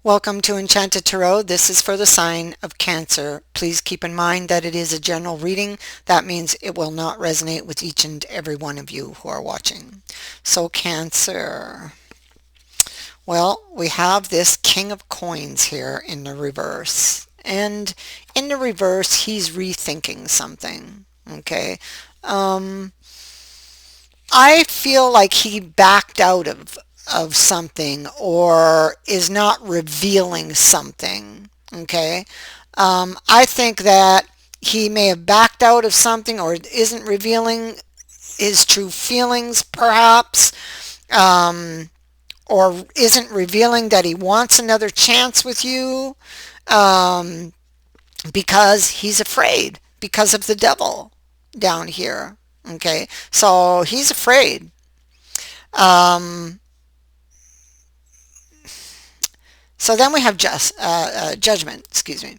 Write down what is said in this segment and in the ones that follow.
Welcome to Enchanted Tarot. This is for the sign of Cancer. Please keep in mind that it is a general reading. That means it will not resonate with each and every one of you who are watching. So Cancer. Well, we have this King of Coins here in the reverse. And in the reverse, he's rethinking something. Okay. Um, I feel like he backed out of something or is not revealing something. Okay. I think that he may have backed out of something or isn't revealing his true feelings, perhaps, um, or isn't revealing that he wants another chance with you um, because he's afraid because of the devil down here. Okay. So he's afraid. Um, So then we have judgment, excuse me.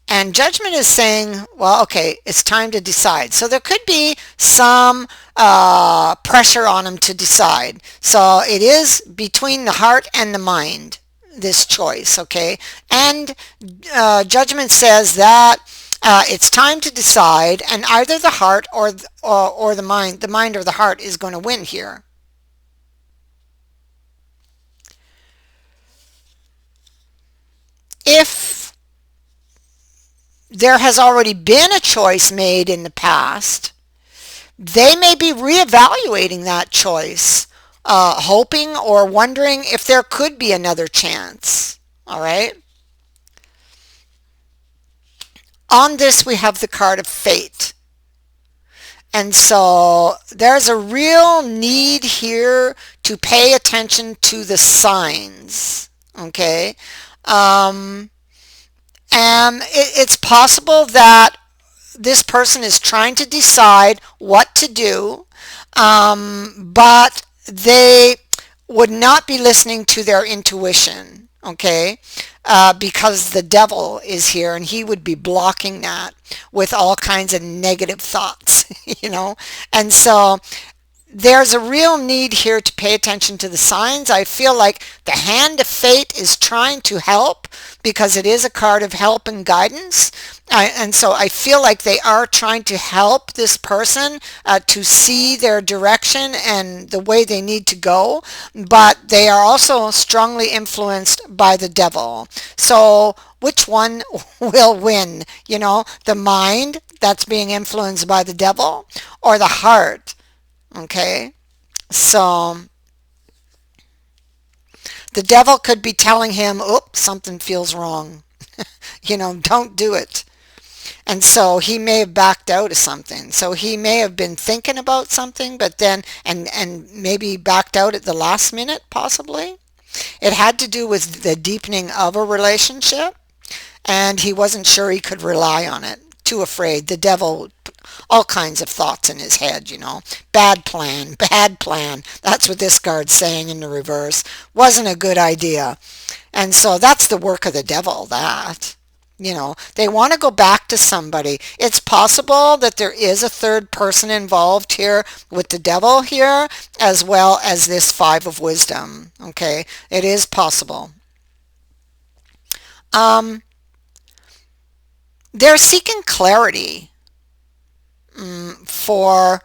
And judgment is saying, well, okay, it's time to decide. So there could be some pressure on him to decide. So it is between the heart and the mind, this choice, okay? And judgment says that it's time to decide, and either the heart or the mind or the heart is going to win here. If there has already been a choice made in the past, they may be reevaluating that choice, hoping or wondering if there could be another chance. All right. On this, we have the card of fate. And so there's a real need here to pay attention to the signs. Okay. Um, and it's possible that this person is trying to decide what to do, but they would not be listening to their intuition, okay? Because the devil is here and he would be blocking that with all kinds of negative thoughts, you know? And so there's a real need here to pay attention to the signs. I feel like the hand of fate is trying to help because it is a card of help and guidance. And so I feel like they are trying to help this person to see their direction and the way they need to go. But they are also strongly influenced by the devil. So which one will win? You know, the mind that's being influenced by the devil or the heart? Okay, so the devil could be telling him, oops, something feels wrong. You know, don't do it. And so he may have backed out of something. So he may have been thinking about something, but then, and maybe backed out at the last minute, possibly. It had to do with the deepening of a relationship, and he wasn't sure he could rely on it. Too afraid. The devil put all kinds of thoughts in his head, you know. Bad plan, bad plan. That's what this card's saying in the reverse. Wasn't a good idea. And so that's the work of the devil, that. You know, they want to go back to somebody. It's possible that there is a third person involved here with the devil here, as well as this Five of Wisdom. Okay, it is possible. Um, they're seeking clarity for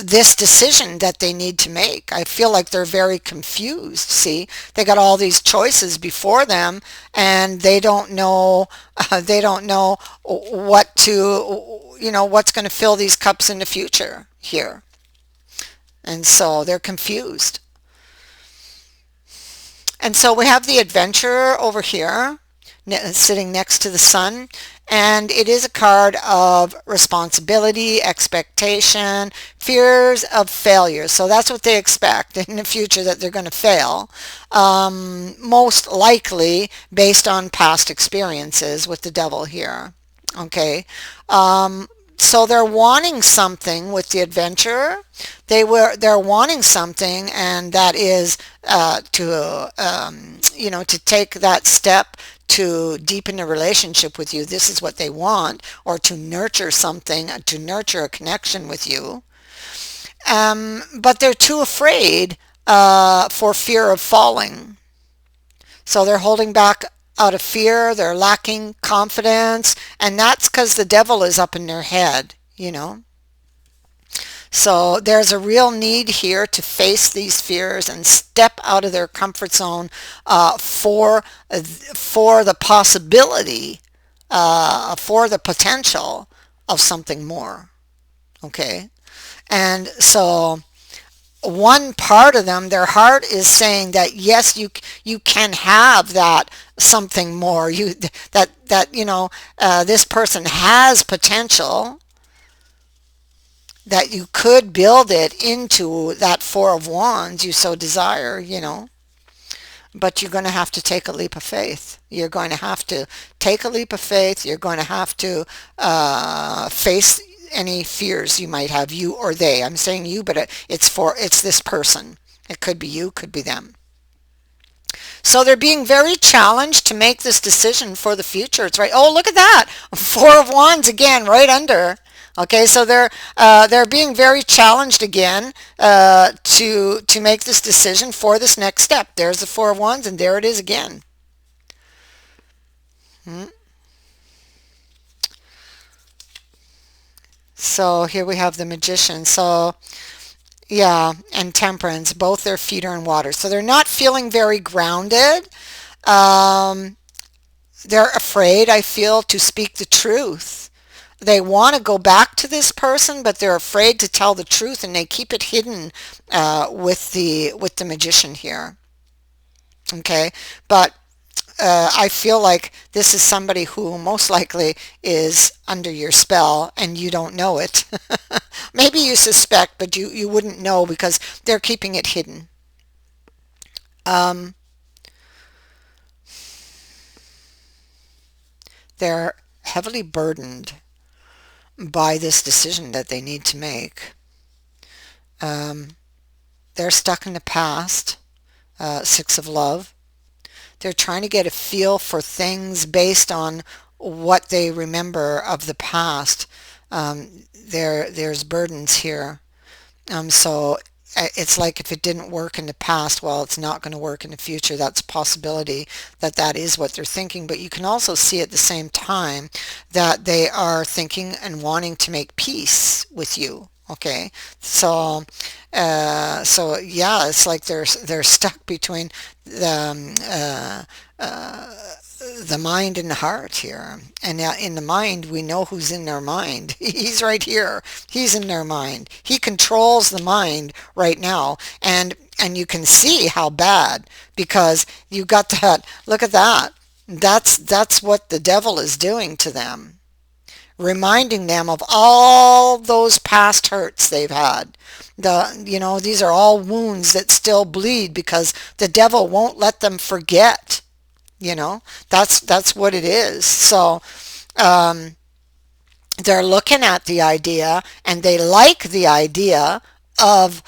this decision that they need to make. I feel like they're very confused. See, they got all these choices before them, and they don't know what to, you know, what's going to fill these cups in the future here, and so they're confused. And so we have the adventurer over here sitting next to the sun. And it is a card of responsibility, expectation, fears of failure. So that's what they expect in the future, that they're going to fail. Most likely based on past experiences with the devil here. Okay. So they're wanting something with the adventurer. They're wanting something, and that is you know, to take that step to deepen a relationship with you. This is what they want, or to nurture something, to nurture a connection with you. But they're too afraid for fear of falling. So they're holding back out of fear, they're lacking confidence, and that's because the devil is up in their head, you know. So there's a real need here to face these fears and step out of their comfort zone for the possibility, for the potential of something more. Okay, and so one part of them, their heart is saying that yes, you can have that something more. This person has potential, that you could build it into that Four of Wands you so desire, but you're going to have to take a leap of faith. You're going to have to take a leap of faith. You're going to have to face any fears you might have, you or they. I'm saying you, but it's this person. It could be you, could be them. So they're being very challenged to make this decision for the future. It's right. Oh, look at that. Four of Wands again, right under. Okay, so they're being very challenged again to make this decision for this next step. There's the Four of Wands, and there it is again. Hmm. So here we have the Magician. So yeah, and Temperance. Both their feet are in water, so they're not feeling very grounded. Um, they're afraid, I feel, to speak the truth. They want to go back to this person, but they're afraid to tell the truth, and they keep it hidden with the Magician here. Okay, but I feel like this is somebody who most likely is under your spell and you don't know it. Maybe you suspect, but you wouldn't know because they're keeping it hidden. Um, they're heavily burdened by this decision that they need to make. Um, they're stuck in the past. Six of Love. They're trying to get a feel for things based on what they remember of the past. There's burdens here. So it's like if it didn't work in the past, well, it's not going to work in the future. That's a possibility that that is what they're thinking. But you can also see at the same time that they are thinking and wanting to make peace with you. Okay, so so yeah, it's like they're stuck between uh, the mind and the heart here. And in the mind, we know who's in their mind. He's right here. He's in their mind. He controls the mind right now. And you can see how bad, because you got that. Look at that. That's what the devil is doing to them, reminding them of all those past hurts they've had. These are all wounds that still bleed because the devil won't let them forget. That's what it is. So um, they're looking at the idea, and they like the idea of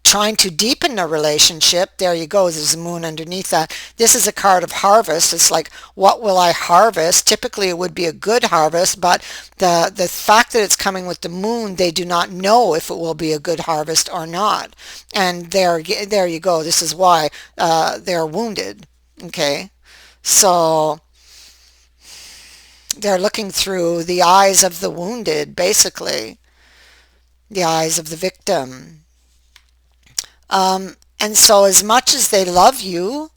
trying to deepen the relationship. There you go. There's a moon underneath that. This is a card of harvest. It's like, what will I harvest? Typically, it would be a good harvest, but the fact that it's coming with the moon, they do not know if it will be a good harvest or not. And there you go. This is why they're wounded. Okay, so they're looking through the eyes of the wounded, basically, the eyes of the victim. And so as much as they love you,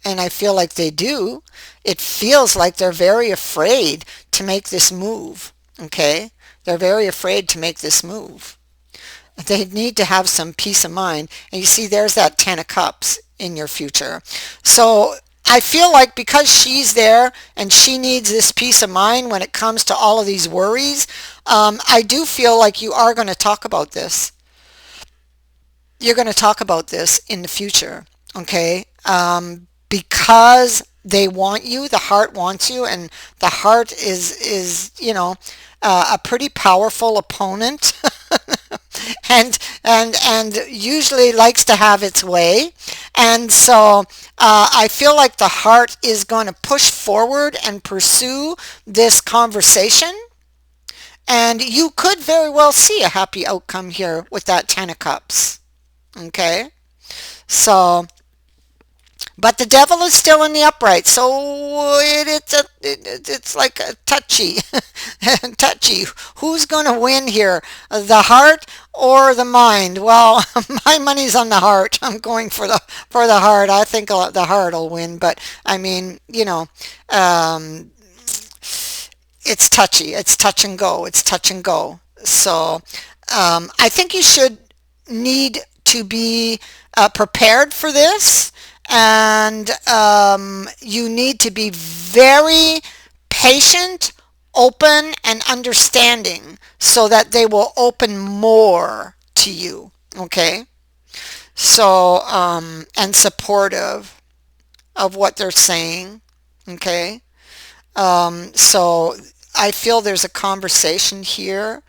and I feel like they do, it feels like they're very afraid to make this move. Okay? They're very afraid to make this move. They need to have some peace of mind. And you see, there's that Ten of Cups in your future. So I feel like because she's there and she needs this peace of mind when it comes to all of these worries, I do feel like you are going to talk about this. You're going to talk about this in the future, okay? Because they want you, the heart wants you, and the heart is a pretty powerful opponent, and usually likes to have its way. And so I feel like the heart is going to push forward and pursue this conversation. And you could very well see a happy outcome here with that Ten of Cups. Okay? So, but the devil is still in the upright, so it's like a touchy, touchy. Who's going to win here, the heart or the mind? Well, my money's on the heart. I'm going for the heart. I think the heart will win, but I mean, um, it's touchy. It's touch and go. It's touch and go. So I think you should need to be prepared for this, and you need to be very patient, open, and understanding so that they will open more to you. Okay? So, and supportive of what they're saying. Okay? So I feel there's a conversation here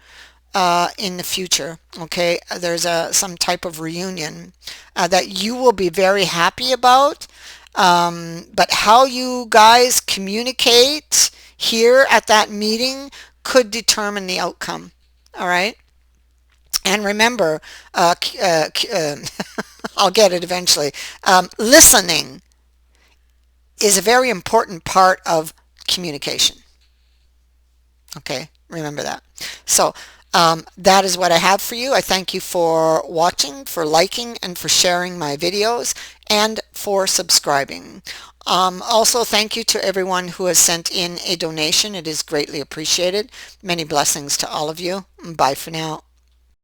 in the future. Okay, there's some type of reunion that you will be very happy about. But how you guys communicate here at that meeting could determine the outcome. All right. And remember, I'll get it eventually. Listening is a very important part of communication. Okay, remember that. So that is what I have for you. I thank you for watching, for liking, and for sharing my videos, and for subscribing. Also, thank you to everyone who has sent in a donation. It is greatly appreciated. Many blessings to all of you. Bye for now.